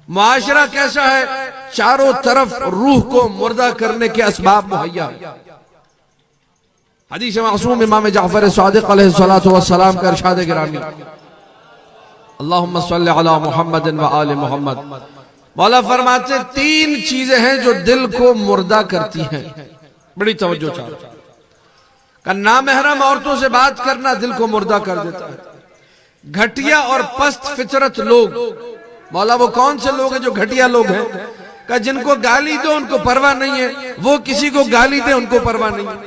मुआशरा कैसा है? चारों तरफ रूह को मुर्दा करने के असबाब मुहैया। हदीस मासूम इमाम जाफर सादिक अलैहिस्सलातु वस्सलाम का इरशाद गिरामी, अल्लाहुम्मा सल्लि अला मुहम्मद व आले मुहम्मद। मौला फरमाते तीन चीजें हैं जो दिल को मुर्दा करती हैं। बड़ी तवज्जो चाहो का नामहरम औरतों से बात करना दिल को मुर्दा कर देता है। घटिया और पस्त फितरत लोग, मौला वो कौन से लोग हैं जो घटिया लोग हैं? का जिनको गाली दो उनको परवाह नहीं है, वो किसी को गाली दे उनको परवाह नहीं है।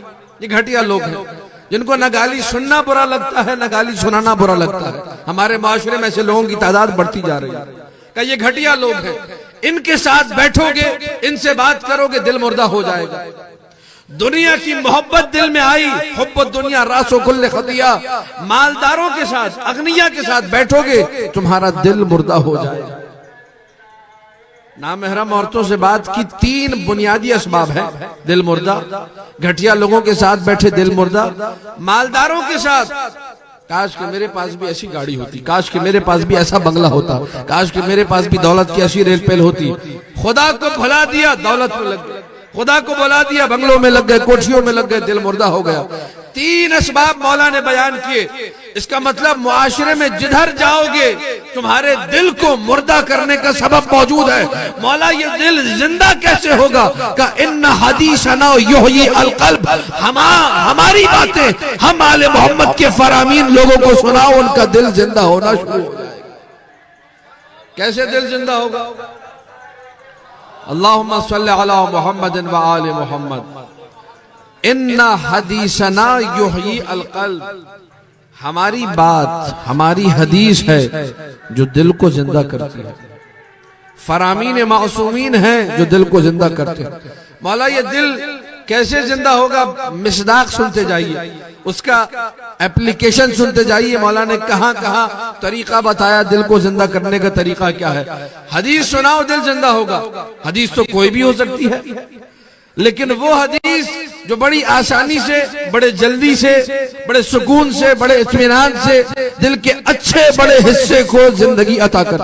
ये घटिया लोग हैं जिनको न गाली सुनना बुरा लगता है न गाली सुनाना बुरा लगता है। हमारे माशरे में ऐसे लोगों की तादाद बढ़ती जा रही है। का ये घटिया लोग हैं, इनके साथ बैठोगे, इनसे बात करोगे, दिल मुर्दा हो जाएगा। दुनिया की मोहब्बत दिल में आई, हुब्बुद दुनिया रासो कुल्ले खतिया, मालदारों के साथ, अगनिया के साथ बैठोगे, तुम्हारा दिल मुर्दा हो जाएगा। नामहरम औरतों से बात की तीन बुनियादी असबाब है दिल मुर्दा। घटिया लोगों के साथ बैठे दिल मुर्दा, मालदारों के साथ, काश कि मेरे पास भी ऐसी गाड़ी होती, काश कि मेरे पास भी ऐसा बंगला होता, काश कि मेरे पास भी दौलत की ऐसी रेल पेल होती। खुदा को भुला दिया, दौलत में लग गए, खुदा को बुला दिया, बंगलों में लग गए, कोठियों में लग गए, दिल मुर्दा हो गया। तीन असबाब मौला ने बयान किए। इसका मतलब मुआशरे में जिधर जाओगे तुम्हारे दिल को मुर्दा करने का सबब मौजूद है। मौला ये दिल जिंदा कैसे होगा? का इन्ना हदीसना युहयी अलकल्ब, हमारी बातें हम आले मोहम्मद के फरामीन लोगों को सुनाओ, उनका दिल जिंदा होना शुरू हो जाएगा। कैसे दिल जिंदा होगा? अल्लाहुम्मा सल्लि अला मुहम्मद व आले मुहम्मद। इन्ना हदीसना युहयी अलकल्ब, हमारी बात, हमारी हदीस है जो दिल को जिंदा करती है। फरामीन मासूमीन हैं जो दिल को जिंदा करते हैं। मौला ये दिल कैसे जिंदा होगा? मिसदाक सुनते जाइए, उसका एप्लीकेशन सुनते जाइए। मौला ने कहां कहां तरीका बताया दिल को जिंदा करने का तरीका क्या है। हदीस सुनाओ दिल जिंदा होगा। हदीस तो कोई भी हो सकती है, लेकिन वो हदीस जो बड़ी आसानी से, बड़े जल्दी से, बड़े सुकून से, बड़े इत्मीनान से दिल के अच्छे बड़े हिस्से को जिंदगी अता कर।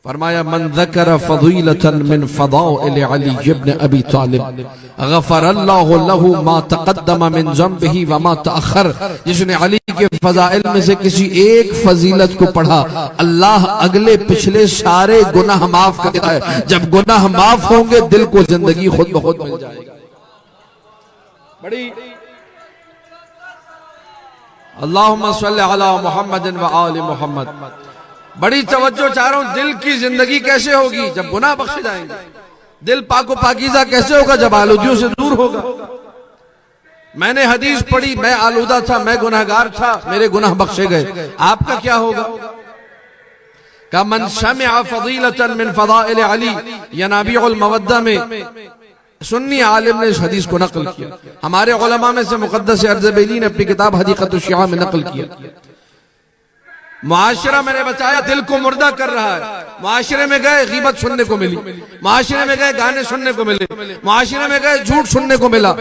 फरमाया मन ज़करा फ़ज़ीलतन मिन फ़ज़ाइल अली इब्न अबी तालिब गफ़रल्लाहु लहू मा तक़द्दम मिन ज़ंबिही व मा तअख़्ख़र। जिसने अली के फज़ाइल में से किसी एक फजीलत को पढ़ा, अल्लाह अगले पिछले सारे गुनाह माफ कर देता है। जब गुनाह माफ होंगे दिल को जिंदगी खुद ब खुद मिल जाएगी। बड़ी अल्लाहुम्मा सल्लि अला मुहम्मद व आले मुहम्मद। बड़ी तवज्जो चाह रहा हूं, दिल की जिंदगी कैसे होगी? जब गुनाह बख्शे जाएंगे। दिल पाको पाकीज़ा कैसे होगा? जब आलूदियों से दूर होगा। मैंने हदीस पढ़ी, मैं आलूदा था, मैं गुनाहगार था, मेरे गुनाह बख्शे गए। आपका क्या होगा? का मन समिअ फ़ज़ीलतन मिन फ़ज़ाइल अली, यनाबिउल मवद्दा में सुन्नी आलिम ने इस हदीस को नकल किया। हमारे उलमा में से मुक़द्दस अर्ज़बैली ने अपनी किताब हदीक़तुश शिआ में नकल किया। मुआशरा मैंने बताया दिल को मुर्दा कर रहा है। मुआशरे में गए गीबत सुनने को मिली, मुआशरे में गए गाने सुनने को मिले, मुआशरे में गए झूठ सुनने को मिला।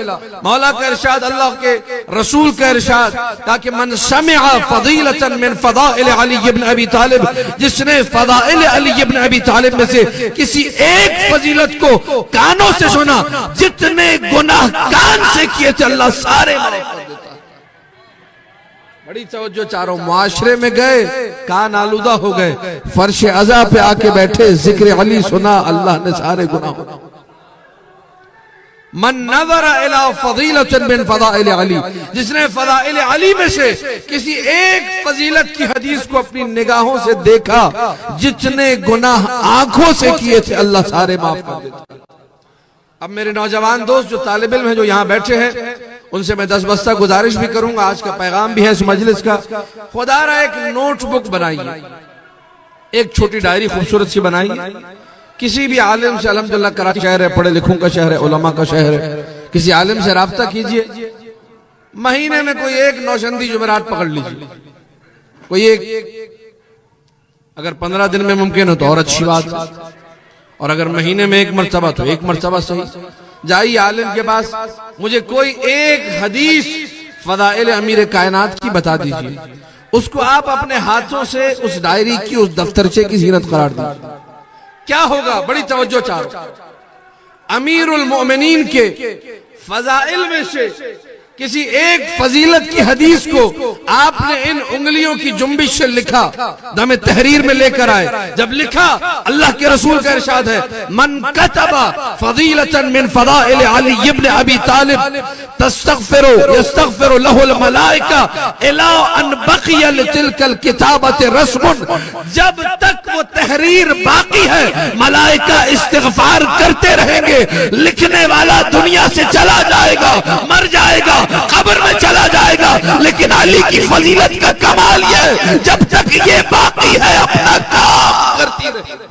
मौला का इरशाद, अल्लाह के रसूल का इरशाद, ताकि मन समिअ फ़ज़ीलतन मिन फ़ज़ाइल अली इब्न अबी तालिब, जिसने फ़ज़ाइल अली इब्न अबी तालिब में से किसी एक फजीलत को कानों से सुना, जितने गुनाह कान से किए थे अल्लाह सारे माफ कर देता। बड़ी तवज्जो चारों, मुआशरे में गए कान आलूदा हो गए, फर्श अज़ा पे आके बैठे, जिक्र अली सुना, अल्लाह ने सारे गुनाह। मन नज़रा इला फ़ज़ीलतन मिन फ़ज़ाइल अली, जिसने फ़ज़ाइल अली में से किसी एक फजीलत की हदीस को अपनी निगाहों से देखा, जितने गुनाह आंखों से किए थे अल्लाह सारे माफ कर देता। अब मेरे नौजवान दोस्त जो तालिब इल्म हैं, जो यहाँ बैठे हैं, उनसे मैं 10 बस्ता गुजारिश भी करूंगा। आज का पैगाम भी है इस मजलिस का। खुदारा एक नोटबुक बनाइए, एक छोटी डायरी खूबसूरत सी बनाइए। किसी भी आलिम से, अल्हम्दुलिल्लाह कराची शहर है, पढ़े लिखों का शहर है, उलमा का शहर है, किसी आलिम से राब्ता कीजिए। महीने में कोई एक नौशंदी जुमेरात पकड़ लीजिए, कोई एक। अगर 15 दिन में मुमकिन हो तो और अच्छी बात, और अगर महीने में एक मरतबा तो एक मरतबा सही। जाइए आलिम के पास, मुझे कोई एक हदीस फ़ज़ाइल अमीर कायनात की बता दीजिए। उसको आप अपने हाथों से उस डायरी की, उस दफ्तरचे की जीनत करार दीजिए। क्या होगा? बड़ी तवज्जो चाहो। अमीरुल मोमिनीन के फजाइल में से किसी एक फजीलत की हदीस को आपने इन उंगलियों की जुम्बिश से लिखा, दमे तहरीर में लेकर आए। जब लिखा, अल्लाह के रसूल का इरशाद है, मन कतबा फजीलतन मिन फदाइल अली इब्न अबी तालिब तस्तगफिरु यस्तगफिरु लहुल मलाइका इला अन बकिया लितिलकल किताबत रस्मुन। जब तक वो तहरीर बाकी है, मलाइका इस्तिगफार करते रहेंगे। लिखने वाला दुनिया से चला जाएगा, मर जाएगा, कब्र में चला जाएगा, लेकिन अली की फजीलत का कमाल यह है, जब तक ये बाकी है अपना काम करती रहे।